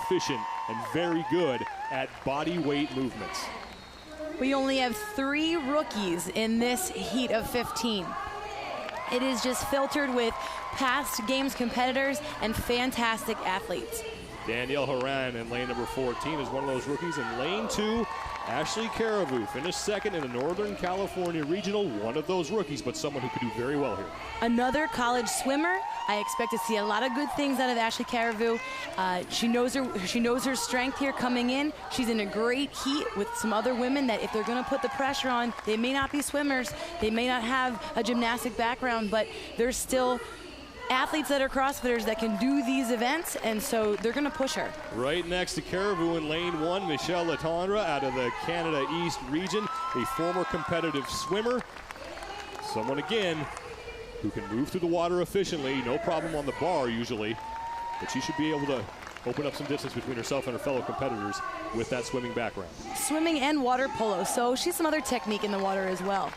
efficient and very good at body weight movements. We only have 3 rookies in this heat of 15. It is just filtered with past games competitors and fantastic athletes. Danielle Horan in lane number 14 is one of those rookies. In lane 2, Ashley Caribou finished second in the Northern California Regional, one of those rookies, but someone who could do very well here. Another college swimmer. I expect to see a lot of good things out of Ashley Caribou. She knows her strength here coming in. She's in a great heat with some other women that if they're going to put the pressure on, they may not be swimmers, they may not have a gymnastic background, but they're still athletes that are CrossFitters that can do these events, and so they're going to push her. Right next to Caribou in lane 1, Michelle Latondra out of the Canada East region, a former competitive swimmer. Someone, again, who can move through the water efficiently, no problem on the bar usually, but she should be able to open up some distance between herself and her fellow competitors with that swimming background. Swimming and water polo, so she's some other technique in the water as well.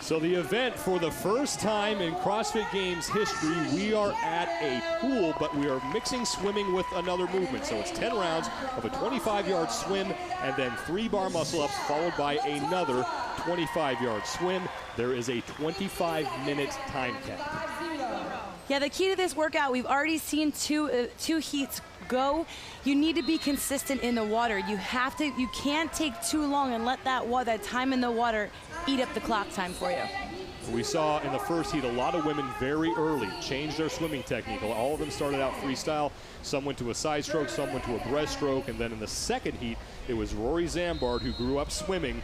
So the event, for the first time in CrossFit Games history, we are at a pool, but we are mixing swimming with another movement. So it's 10 rounds of a 25-yard swim and then 3 bar muscle-ups followed by another 25-yard swim. There is a 25-minute time cap. Yeah, the key to this workout, we've already seen two heats go. You need to be consistent in the water. You can't take too long and let that time in the water eat up the clock time for you. We saw in the first heat a lot of women very early change their swimming technique. All of them started out freestyle. Some went to a side stroke, some went to a breaststroke, and then in the second heat, it was Rory Zambard who grew up swimming,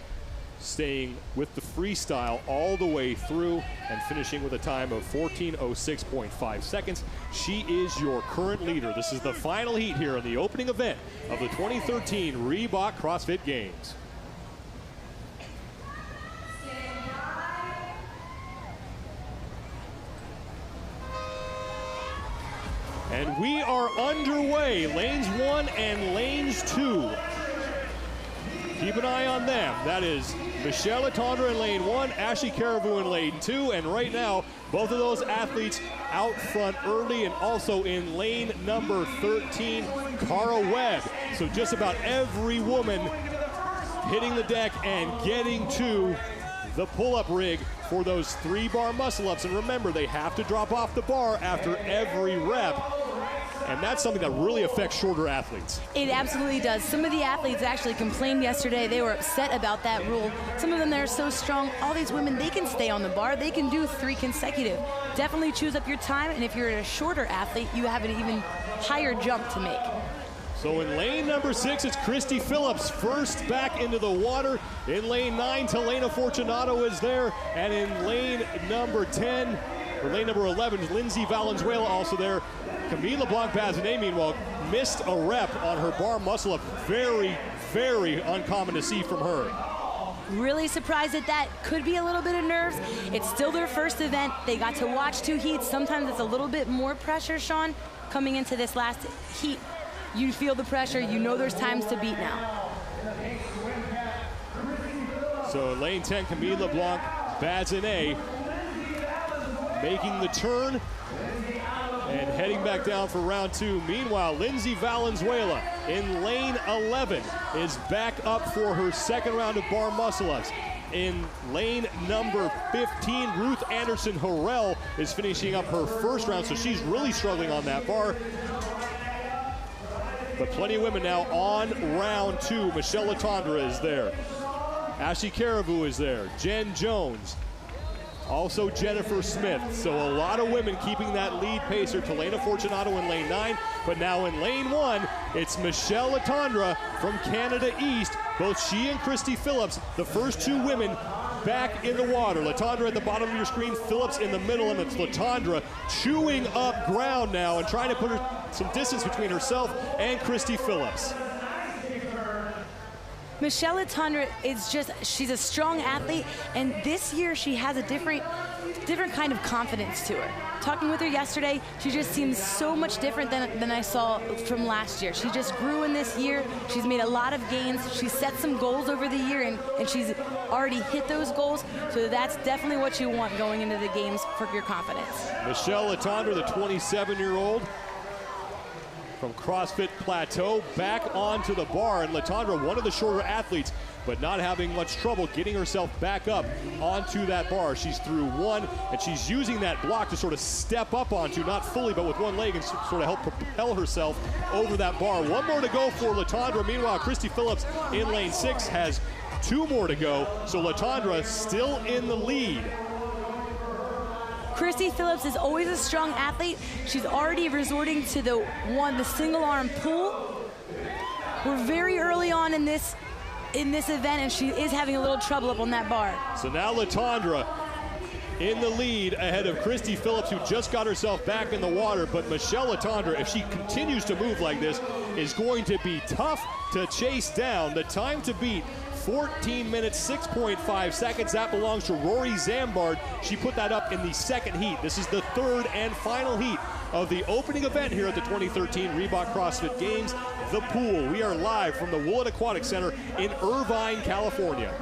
staying with the freestyle all the way through and finishing with a time of 14:06.5 seconds. She is your current leader. This is the final heat here in the opening event of the 2013 Reebok CrossFit Games. And we are underway, lanes 1 and lanes 2. Keep an eye on them. That is Michelle Latondra in lane 1, Ashley Caribou in lane 2, and right now, both of those athletes out front early, and also in lane number 13, Cara Webb. So just about every woman hitting the deck and getting to the pull-up rig for those 3 bar muscle-ups. And remember, they have to drop off the bar after every rep. And that's something that really affects shorter athletes. It absolutely does. Some of the athletes actually complained yesterday. They were upset about that rule. Some of them, they're so strong. All these women, they can stay on the bar. They can do 3 consecutive. Definitely choose up your time. And if you're a shorter athlete, you have an even higher jump to make. So in lane number 6, it's Christy Phillips first back into the water. In lane 9, Telena Fortunato is there. And in lane number 10, or lane number 11, Lindsay Valenzuela also there. Camille LeBlanc-Bazinet, meanwhile, missed a rep on her bar muscle-up. Very, very uncommon to see from her. Really surprised at that. Could be a little bit of nerves. It's still their first event. They got to watch 2 heats. Sometimes it's a little bit more pressure, Sean, coming into this last heat. You feel the pressure. You know there's times to beat now. So in lane 10, Camille LeBlanc-Bazinet making the turn and heading back down for round 2. Meanwhile, Lindsay Valenzuela in lane 11 is back up for her second round of bar muscle-ups. In lane number 15, Ruth Anderson Harrell is finishing up her first round, so she's really struggling on that bar. But plenty of women now on round 2. Michelle Latondra is there. Ashley Caribou is there. Jen Jones. Also Jennifer Smith. So a lot of women keeping that lead pacer. Telena Fortunato in lane 9. But now in lane 1, it's Michelle Latondra from Canada East. Both she and Christy Phillips, the first 2 women back in the water. Latondra at the bottom of your screen, Phillips in the middle, and it's Latondra chewing up ground now and trying to put some distance between herself and Christy Phillips. Michelle Latondra is she's a strong athlete, and this year she has a different kind of confidence to her. Talking with her yesterday, she just seems so much different than I saw from last year. She just grew in this year. She's made a lot of gains. She set some goals over the year, and she's already hit those goals. So that's definitely what you want going into the games for your confidence. Michelle Latondra, the 27-year-old, from CrossFit Plateau back onto the bar. And Latondra, one of the shorter athletes, but not having much trouble getting herself back up onto that bar. She's through one, and she's using that block to sort of step up onto, not fully, but with one leg, and sort of help propel herself over that bar. One more to go for Latondra. Meanwhile, Christy Phillips in lane 6 has 2 more to go, so Latondra still in the lead. Christy Phillips is always a strong athlete. She's already resorting to the single arm pull. We're very early on in this event, and she is having a little trouble up on that bar. So now Latondra in the lead ahead of Christy Phillips, who just got herself back in the water. But Michelle Latondra, if she continues to move like this, is going to be tough to chase down. The time to beat, 14 minutes, 6.5 seconds. That belongs to Rory Zambard. She put that up in the second heat. This is the third and final heat of the opening event here at the 2013 Reebok CrossFit Games, The Pool. We are live from the Willett Aquatic Center in Irvine, California.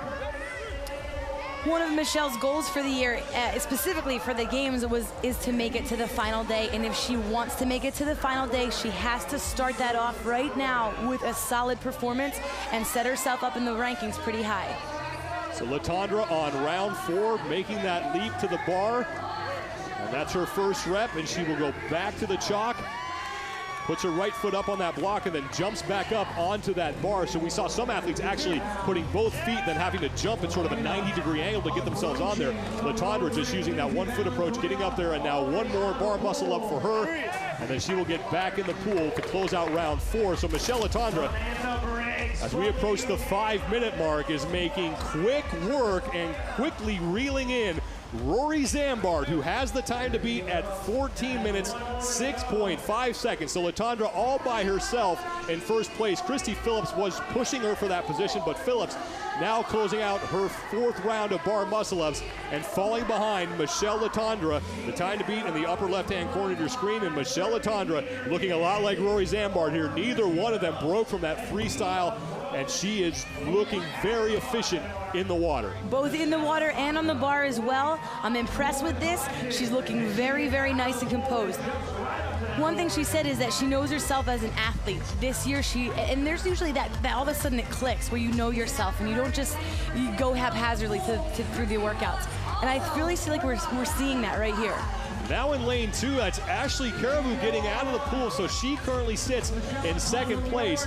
One of Michelle's goals for the year, specifically for the games, is to make it to the final day. And if she wants to make it to the final day, she has to start that off right now with a solid performance and set herself up in the rankings pretty high. So Latondra on round 4, making that leap to the bar. And that's her first rep, and she will go back to the chalk. Puts her right foot up on that block and then jumps back up onto that bar. So we saw some athletes actually putting both feet, then having to jump in sort of a 90-degree angle to get themselves on there. Latondra just using that 1 foot approach, getting up there, and now one more bar muscle up for her. And then she will get back in the pool to close out round 4. So Michelle Latondra, as we approach the 5-minute mark, is making quick work and quickly reeling in Rory Zambard, who has the time to beat at 14 minutes, 6.5 seconds. So Latondra all by herself in first place. Christy Phillips was pushing her for that position, but Phillips now closing out her 4th round of bar muscle-ups and falling behind Michelle Latondra. The time to beat in the upper left-hand corner of your screen, and Michelle Latondra looking a lot like Rory Zambard here. Neither one of them broke from that freestyle, and she is looking very efficient in the water. Both in the water and on the bar as well. I'm impressed with this. She's looking very, very nice and composed. One thing she said is that she knows herself as an athlete. This year and there's usually that all of a sudden it clicks where you know yourself and you don't just go haphazardly through the workouts. And I really feel like we're seeing that right here. Now in lane 2, that's Ashley Caribou getting out of the pool, so she currently sits in 2nd place.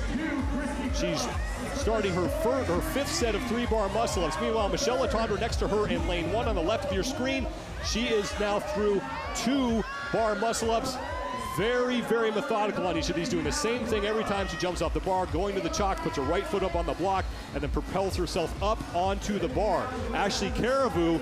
She's starting her 5th set of 3-bar muscle-ups. Meanwhile, Michelle Latondra next to her in lane 1 on the left of your screen. She is now through 2 bar muscle-ups. Very, very methodical on each of these, doing the same thing every time she jumps off the bar, going to the chalk, puts her right foot up on the block, and then propels herself up onto the bar. Ashley Caribou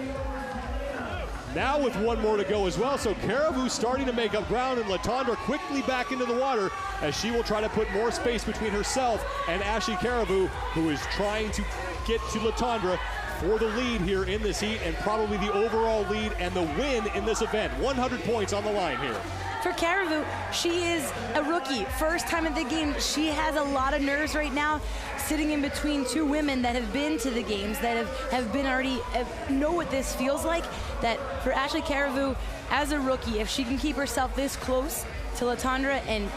now with 1 more to go as well, so Caribou starting to make up ground, and Latondra quickly back into the water as she will try to put more space between herself and Ashley Caribou, who is trying to get to Latondra for the lead here in this heat, and probably the overall lead and the win in this event. 100 points on the line here. For Caribou, she is a rookie, first time at the game. She has a lot of nerves right now, sitting in between 2 women that have been to the games, that have been already, know what this feels like. That for Ashley Caribou, as a rookie, if she can keep herself this close to Latondra and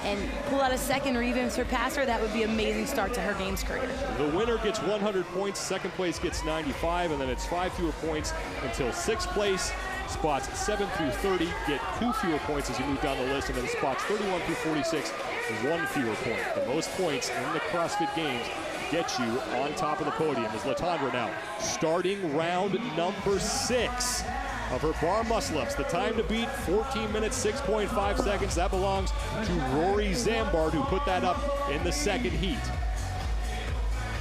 pull out a 2nd or even surpass her, that would be an amazing start to her games career. The winner gets 100 points, 2nd place gets 95, and then it's 5 fewer points until 6th place. Spots 7 through 30 get 2 fewer points as you move down the list, and then spots 31 through 46, 1 fewer point. The most points in the CrossFit Games get you on top of the podium as Latondra now starting round number 6 of her bar muscle-ups. The time to beat, 14 minutes, 6.5 seconds. That belongs to Rory Zambard, who put that up in the 2nd heat.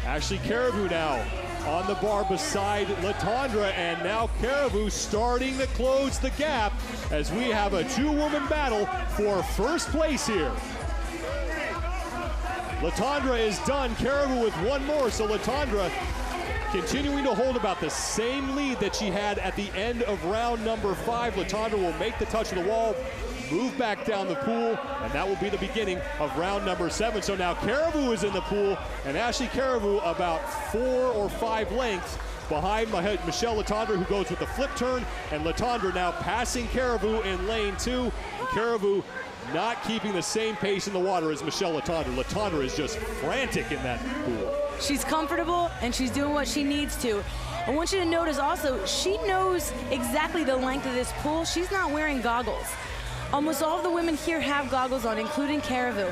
Ashley Caribou now on the bar beside Latondra, and now Caribou starting to close the gap as we have a 2-woman battle for first place here. Latondra is done, Caribou with 1 more, so Latondra continuing to hold about the same lead that she had at the end of round number 5. Latondra will make the touch of the wall, move back down the pool, and that will be the beginning of round number 7. So now Caribou is in the pool, and Ashley Caribou about 4 or 5 lengths behind Michelle Latondra, who goes with the flip turn, and Latondra now passing Caribou in lane 2. Caribou not keeping the same pace in the water as Michelle Letendre. Letendre is just frantic in that pool. She's comfortable and she's doing what she needs to. I want you to notice also, she knows exactly the length of this pool. She's not wearing goggles. Almost all of the women here have goggles on, including Caribou.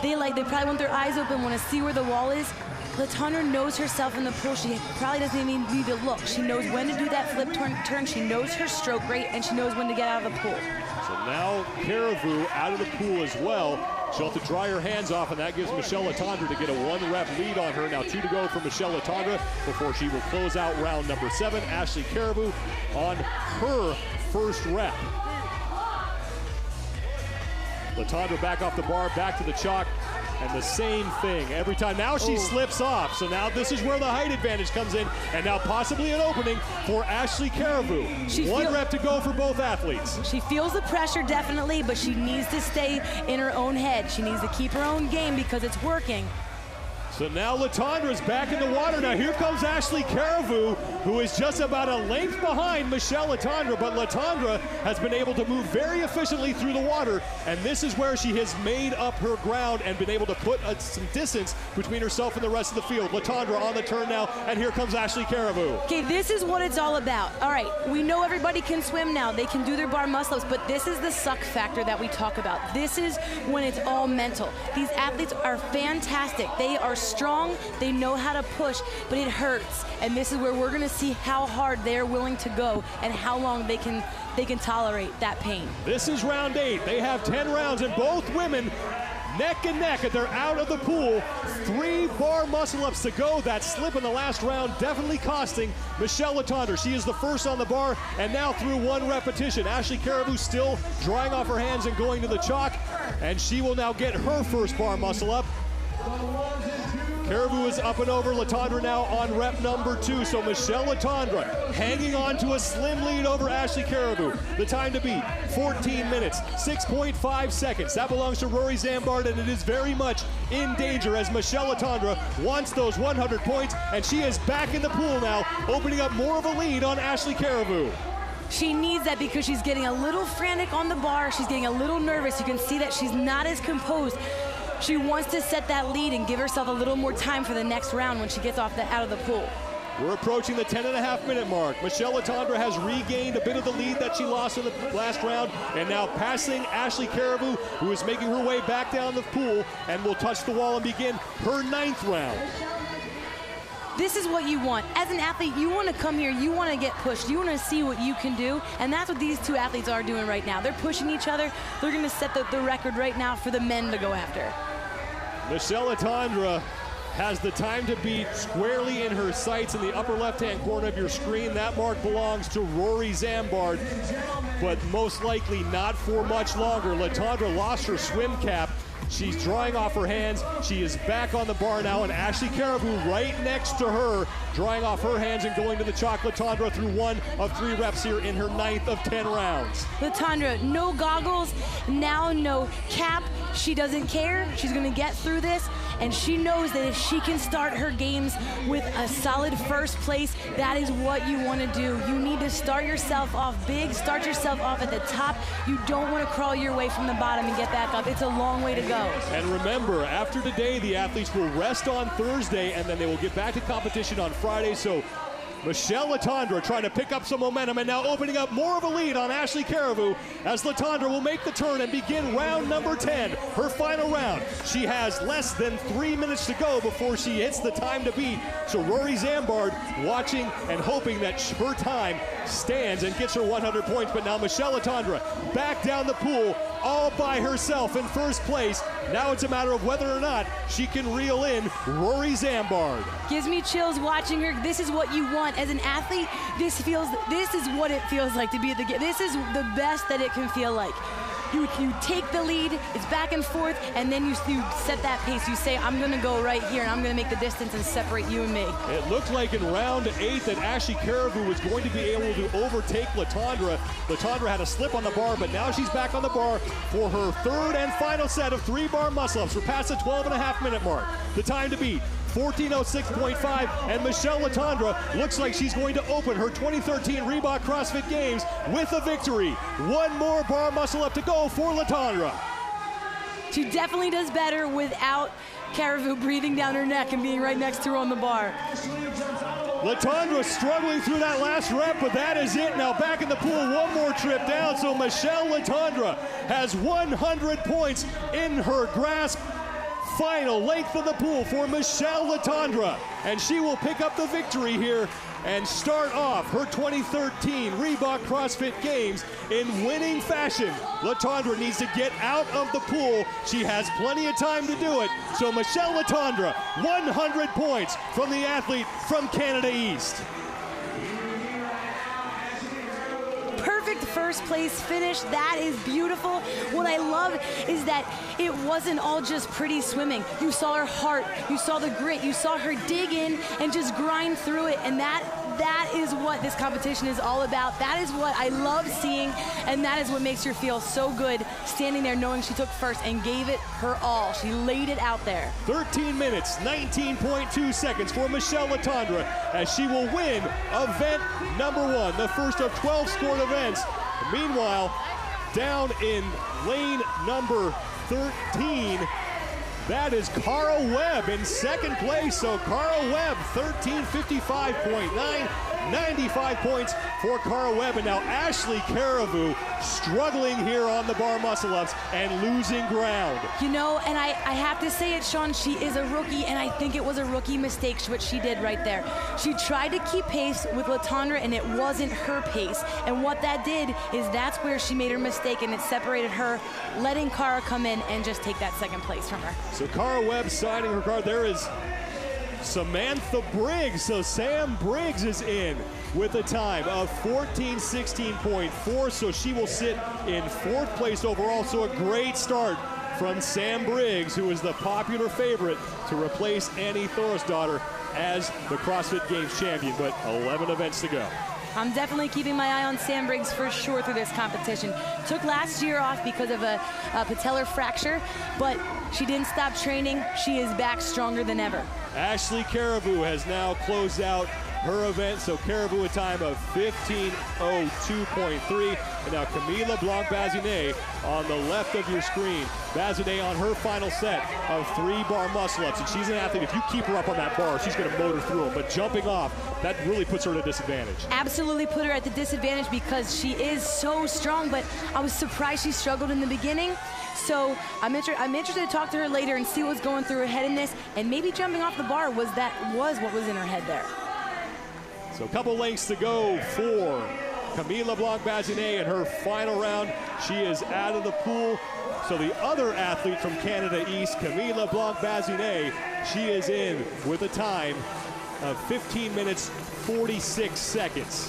They probably want their eyes open, want to see where the wall is. Letendre knows herself in the pool. She probably doesn't even need to look. She knows when to do that flip turn. She knows her stroke rate, and she knows when to get out of the pool. So now Caribou out of the pool as well. She'll have to dry her hands off, and that gives Michelle Letendre to get a 1-rep lead on her. Now 2 to go for Michelle Letendre before she will close out round number 7. Ashley Caribou on her first rep. Letendre back off the bar, back to the chalk, and the same thing every time. Now she slips off, so now this is where the height advantage comes in, and now possibly an opening for Ashley Caribou. 1 rep to go for both athletes. She feels the pressure, definitely, but she needs to stay in her own head. She needs to keep her own game because it's working. So now Letendre's back in the water. Now here comes Ashley Caribou, who is just about a length behind Michelle Letendre, but Letendre has been able to move very efficiently through the water, and this is where she has made up her ground and been able to put some distance between herself and the rest of the field. Letendre on the turn now, and here comes Ashley Caribou. Okay, this is what it's all about. All right, we know everybody can swim now. They can do their bar muscle-ups, but this is the suck factor that we talk about. This is when it's all mental. These athletes are fantastic. They are strong, they know how to push, but it hurts. And this is where we're gonna see how hard they're willing to go and how long they can tolerate that pain. This is round 8. They have 10 rounds, and both women neck and neck, and they're out of the pool. 3 bar muscle-ups to go. That slip in the last round definitely costing Michelle Letendre. She is the first on the bar, and now through 1 repetition. Ashley Caribou still drying off her hands and going to the chalk, and she will now get her first bar muscle-up. Caribou is up and over. Letendre now on rep number 2. So Michelle Letendre hanging on to a slim lead over Ashley Caribou. The time to beat, 14 minutes, 6.5 seconds. That belongs to Rory Zambard, and it is very much in danger as Michelle Letendre wants those 100 points, and she is back in the pool now, opening up more of a lead on Ashley Caribou. She needs that because she's getting a little frantic on the bar. She's getting a little nervous. You can see that she's not as composed. She wants to set that lead and give herself a little more time for the next round when she gets out of the pool. We're approaching the 10.5-minute mark. Michelle Letendre has regained a bit of the lead that she lost in the last round, and now passing Ashley Caribou, who is making her way back down the pool and will touch the wall and begin her 9th round. This is what you want. As an athlete, you want to come here, you want to get pushed, you want to see what you can do, and that's what these 2 athletes are doing right now. They're pushing each other. They're going to set the record right now for the men to go after. Michelle Letendre has the time to beat squarely in her sights in the upper left-hand corner of your screen. That mark belongs to Rory Zambard, but most likely not for much longer. Letendre lost her swim cap. She's drying off her hands. She is back on the bar now, and Ashley Caribou right next to her, drying off her hands and going to the chalk. Letendre through 1 of 3 reps here in her 9th of 10 rounds. Letendre, no goggles, now no cap. She doesn't care. She's going to get through this, and she knows that if she can start her games with a solid first place, that is what you want to do. You need to start yourself off big, start yourself off at the top. You don't want to crawl your way from the bottom and get back up. It's a long way to go. And remember, after today, the athletes will rest on Thursday, and then they will get back to competition on Friday. So Michelle Letendre trying to pick up some momentum and now opening up more of a lead on Ashley Caribou as Letendre will make the turn and begin round number 10, her final round. She has less than 3 minutes to go before she hits the time to beat. So Rory Zambard watching and hoping that her time stands and gets her 100 points. But now Michelle Letendre back down the pool all by herself in first place. Now it's a matter of whether or not she can reel in Rory Zambard. Gives me chills watching her. This is what you want as an athlete. This is what it feels like to be at the game. This is the best that it can feel like. You take the lead, it's back and forth, and then you set that pace. You say, I'm gonna go right here, and I'm gonna make the distance and separate you and me. It looked like in round 8 that Ashley Caribou was going to be able to overtake Letendre. Letendre had a slip on the bar, but now she's back on the bar for her 3rd and final set of 3 bar muscle-ups. We're past the 12.5-minute mark. The time to beat, 14:06.5, and Michelle Letendre looks like she's going to open her 2013 Reebok CrossFit Games with a victory. One more bar muscle up to go for Letendre. She definitely does better without Caravu breathing down her neck and being right next to her on the bar. Letendre struggling through that last rep, but that is it. Now back in the pool, one more trip down, so Michelle Letendre has 100 points in her grasp. Final length of the pool for Michelle Letendre, and she will pick up the victory here and start off her 2013 Reebok CrossFit Games in winning fashion. Letendre needs to get out of the pool. She has plenty of time to do it. So Michelle Letendre, 100 points from the athlete from Canada East. Perfect first place finish. That is beautiful. What I love is that it wasn't all just pretty swimming. You saw her heart, you saw the grit, you saw her dig in and just grind through it, and that is what this competition is all about. That is what I love seeing, and that is what makes her feel so good standing there knowing she took first and gave it her all. She laid it out there. 13 minutes, 19.2 seconds for Michelle Letendre as she will win event number 1, the first of 12 scored events. Meanwhile, down in lane number 13, that is Cara Webb in second place. So Cara Webb, 13:55.9, 95 points for Cara Webb. And now Ashley Caravu struggling here on the bar muscle ups and losing ground. You know, and I have to say it, Sean, she is a rookie, and I think it was a rookie mistake what she did right there. She tried to keep pace with Letendre, and it wasn't her pace. And what that did is that's where she made her mistake, and it separated her, letting Cara come in and just take that second place from her. So Cara Webb signing her card. There is Samantha Briggs. So Sam Briggs is in with a time of 14:16.4. So she will sit in 4th place overall. So a great start from Sam Briggs, who is the popular favorite to replace Annie Thorisdottir as the CrossFit Games champion, but 11 events to go. I'm definitely keeping my eye on Sam Briggs for sure through this competition. Took last year off because of a patellar fracture, but she didn't stop training. She is back stronger than ever. Ashley Caravu has now closed out her event, so Caravu a time of 15:02.3. And now Camila Blanc-Bazinet on the left of your screen. Bazinet on her final set of 3 bar muscle ups, and she's an athlete. If you keep her up on that bar, she's going to motor through them, but jumping off, that really puts her at a disadvantage. Absolutely put her at the disadvantage because she is so strong, but I was surprised she struggled in the beginning. So I'm interested to talk to her later and see what's going through her head in this, and maybe jumping off the bar was what was in her head there. So a couple lengths to go for Camila Blanc-Bazinet in her final round. She is out of the pool. So the other athlete from Canada East, Camila Blanc-Bazinet, she is in with a time of 15 minutes, 46 seconds.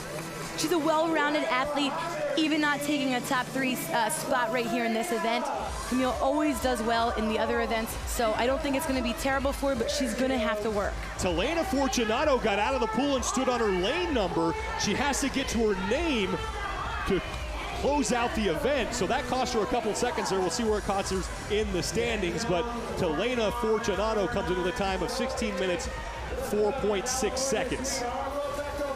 She's a well-rounded athlete, even not taking a top 3 spot right here in this event. Camille always does well in the other events, so I don't think it's going to be terrible for her, but she's going to have to work. Telena Fortunato got out of the pool and stood on her lane number. She has to get to her name to close out the event, so that cost her a couple seconds there. We'll see where it costs her in the standings, but Telena Fortunato comes in with a time of 16 minutes, 4.6 seconds.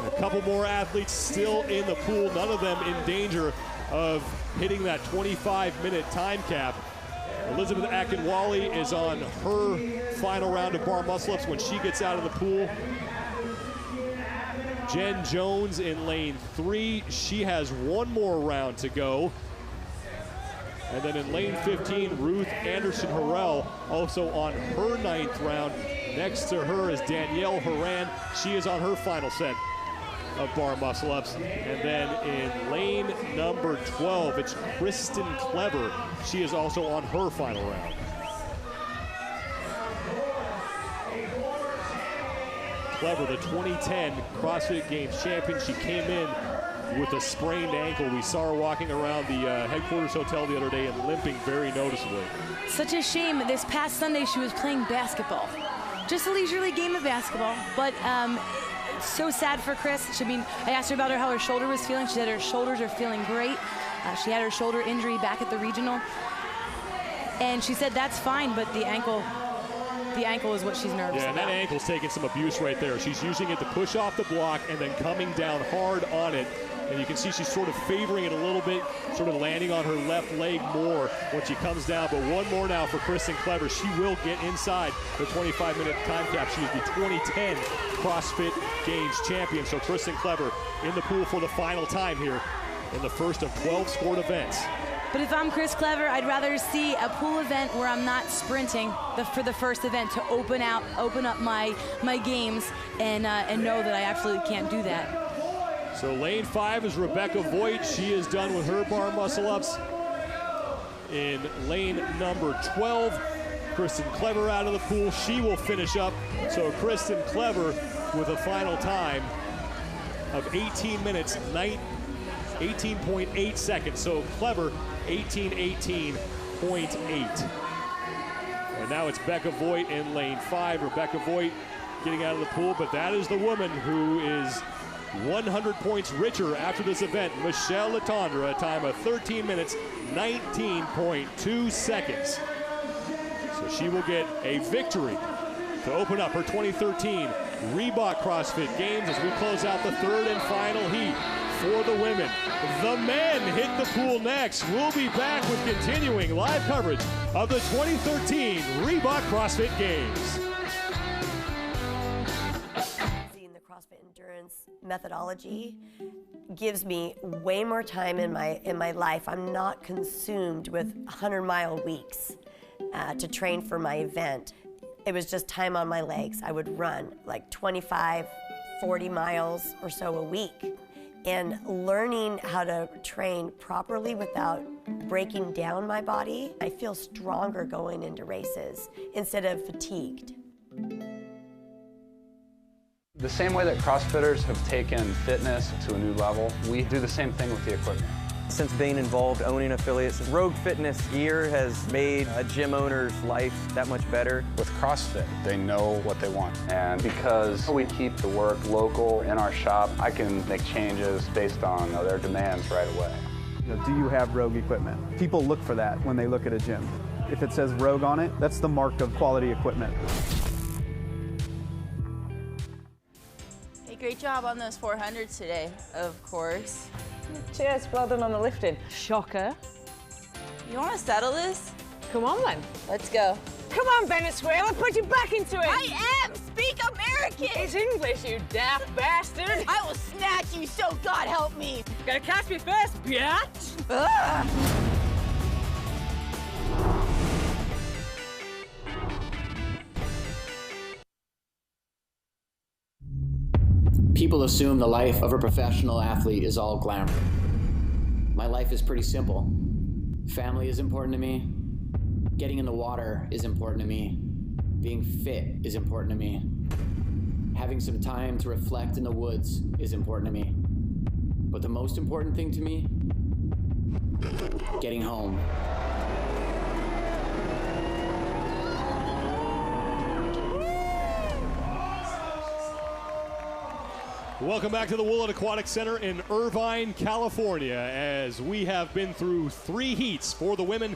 A couple more athletes still in the pool, none of them in danger of hitting that 25-minute time cap. Elizabeth Akinwale is on her final round of bar muscle-ups when she gets out of the pool. Jen Jones in lane 3. She has one more round to go. And then in lane 15, Ruth Anderson-Harrell also on her 9th round. Next to her is Danielle Horan. She is on her final set of bar muscle-ups. And then in lane number 12, it's Kristen Clever. She is also on her final round. Clever, the 2010 CrossFit Games champion. She came in with a sprained ankle. We saw her walking around the headquarters hotel the other day and limping very noticeably. Such a shame. This past Sunday, she was playing basketball. Just a leisurely game of basketball, but so sad for Chris. I asked her about how her shoulder was feeling. She said her shoulders are feeling great. She had her shoulder injury back at the regional. And she said that's fine, but the ankle the ankle is what she's nervous Yeah, and about. that ankle's taking some abuse right there. She's using it to push off the block and then coming down hard on it. And you can see she's sort of favoring it a little bit, sort of landing on her left leg more when she comes down. But one more now for Kristen Clever. She will get inside the 25-minute time cap. She is the 2010 CrossFit Games champion. So Kristen Clever in the pool for the final time here in the first of 12 sport events. But if I'm Chris Clever, I'd rather see a pool event where I'm not sprinting for the first event to open up my games and know that I absolutely can't do that. So lane 5 is Rebecca Voigt. She is done with her bar muscle ups. In lane number 12, Kristen Clever out of the pool. She will finish up. So Kristen Clever with a final time of 18 minutes, 18.8 seconds. So Clever, 18:18.8. And now it's Becca Voigt in lane 5. Rebecca Voigt getting out of the pool, but that is the woman who is 100 points richer after this event. Michelle Letendre, a time of 13 minutes, 19.2 seconds. So she will get a victory to open up her 2013 Reebok CrossFit Games as we close out the third and final heat for the women. The men hit the pool next. We'll be back with continuing live coverage of the 2013 Reebok CrossFit Games. CrossFit endurance methodology gives me way more time in my life. I'm not consumed with 100-mile weeks to train for my event. It was just time on my legs. I would run like 25, 40 miles or so a week. And learning how to train properly without breaking down my body, I feel stronger going into races instead of fatigued. The same way that CrossFitters have taken fitness to a new level, we do the same thing with the equipment. Since being involved owning affiliates, Rogue Fitness gear has made a gym owner's life that much better. With CrossFit, they know what they want. And because we keep the work local in our shop, I can make changes based on their demands right away. Do you have Rogue equipment? People look for that when they look at a gym. If it says Rogue on it, that's the mark of quality equipment. Great job on those 400s today, of course. Cheers, well done on the lifting. Shocker. You want to settle this? Come on then. Let's go. Come on, Venezuela, put you back into it. I am! Speak American! It's English, you daft bastard. I will snatch you, so God help me. Gotta catch me first, biatch. Ugh. People assume the life of a professional athlete is all glamour. My life is pretty simple. Family is important to me. Getting in the water is important to me. Being fit is important to me. Having some time to reflect in the woods is important to me. But the most important thing to me, getting home. Welcome back to the Willett Aquatic Center in Irvine, California, as we have been through 3 heats for the women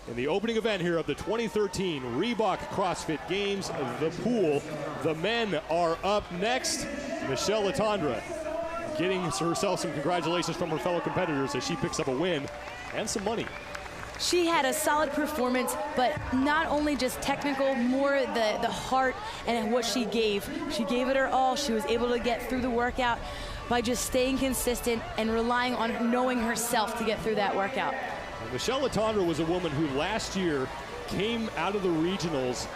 in the opening event here of the 2013 Reebok CrossFit Games, the pool. The men are up next. Michelle Letendre getting herself some congratulations from her fellow competitors as she picks up a win and some money. She had a solid performance, but not only just technical, more the heart and what she gave. She gave it her all. She was able to get through the workout by just staying consistent and relying on knowing herself to get through that workout. Michelle Letendre was a woman who last year came out of the regionals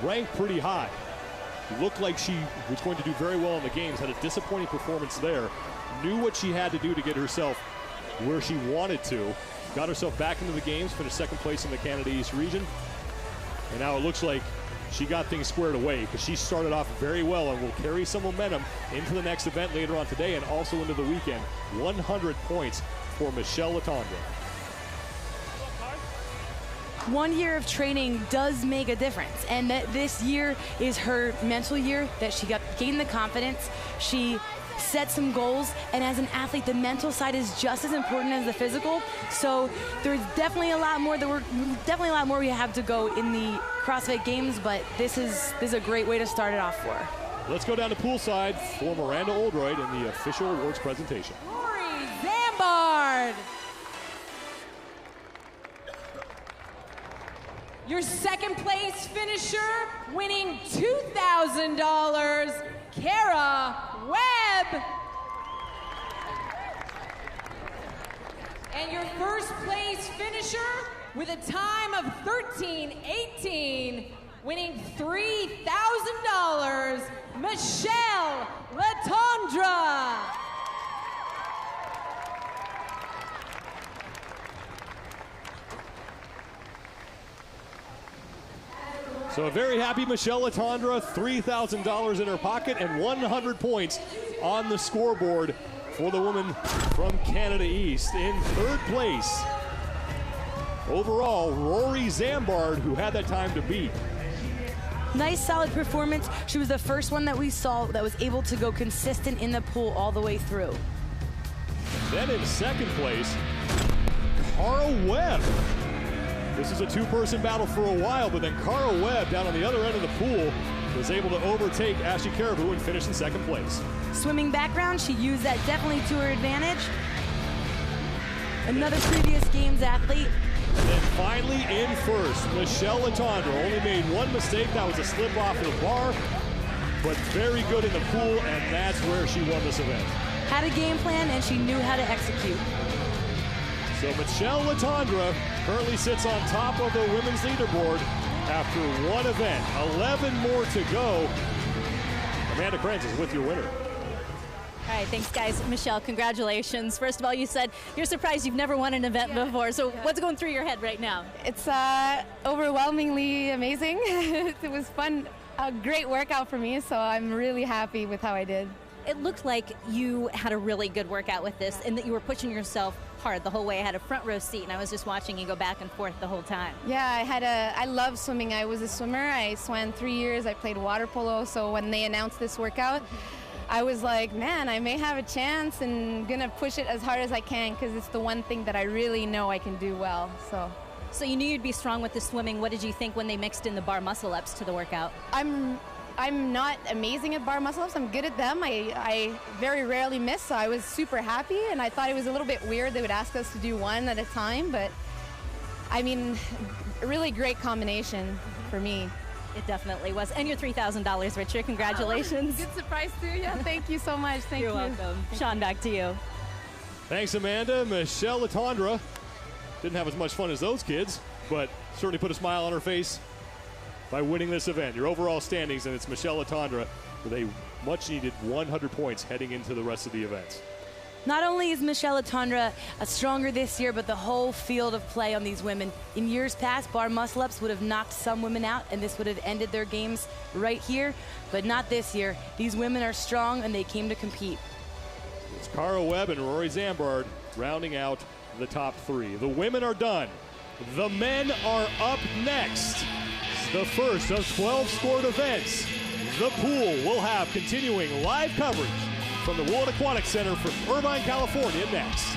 ranked pretty high. Looked like she was going to do very well in the games, had a disappointing performance there, knew what she had to do to get herself where she wanted to. Got herself back into the games, finished second place in the Canada East region. And now it looks like she got things squared away because she started off very well and will carry some momentum into the next event later on today and also into the weekend. 100 points for Michelle Letendre. 1 year of training does make a difference, and that this year is her mental year, that she gained the confidence. She set some goals, and as an athlete, the mental side is just as important as the physical. So there's definitely a lot more we have to go in the CrossFit Games, but this is a great way to start it off for her. Let's go down to poolside for Miranda Oldroyd in the official awards presentation. Rory Zambard. Your second place finisher, winning $2,000, Kara Webb. And your first place finisher with a time of 13:18, winning $3,000, Michelle Latondra. So a very happy Michelle Latondra, $3,000 in her pocket and 100 points on the scoreboard for the woman from Canada East. In third place, overall, Rory Zambard, who had that time to beat. Nice, solid performance. She was the first one that we saw that was able to go consistent in the pool all the way through. Then in second place, Cara Webb. This is a two-person battle for a while, but then Cara Webb down on the other end of the pool was able to overtake Ashley Caribou and finish in second place. Swimming background, she used that definitely to her advantage. Another previous games athlete. And then finally in first, Michelle Latondra only made one mistake. That was a slip off of the bar, but very good in the pool, and that's where she won this event. Had a game plan, and she knew how to execute. So Michelle Latondra currently sits on top of the women's leaderboard after one event. 11 more to go. Amanda Kranz is with your winner. All right, thanks, guys. Michelle, congratulations. First of all, you said you're surprised you've never won an event before. So what's going through your head right now? It's overwhelmingly amazing. It was fun, a great workout for me, so I'm really happy with how I did. It looked like you had a really good workout with this and that you were pushing yourself hard the whole way. I had a front row seat and I was just watching you go back and forth the whole time. Yeah, I love swimming. I was a swimmer. I swam 3 years. I played water polo. So when they announced this workout, I was like, man, I may have a chance and gonna push it as hard as I can because it's the one thing that I really know I can do well. So you knew you'd be strong with the swimming. What did you think when they mixed in the bar muscle ups to the workout? I'm not amazing at bar muscle ups. I'm good at them. I very rarely miss, so I was super happy, and I thought it was a little bit weird they would ask us to do one at a time, but I mean, a really great combination for me. It definitely was. And your $3,000, Richard. Congratulations. Good surprise, too. Yeah, thank you so much. Thank you. You're welcome. Sean, back to you. Thanks, Amanda. Michelle Latondra didn't have as much fun as those kids, but certainly put a smile on her face by winning this event. Your overall standings, and it's Michelle Latondra with a much-needed 100 points heading into the rest of the events. Not only is Michelle Latondra stronger this year, but the whole field of play on these women. In years past, bar muscle-ups would have knocked some women out, and this would have ended their games right here, but not this year. These women are strong, and they came to compete. It's Cara Webb and Rory Zambard rounding out the top three. The women are done. The men are up next. The first of 12 scored events. The pool will have continuing live coverage from the World Aquatic Center from Irvine, California next.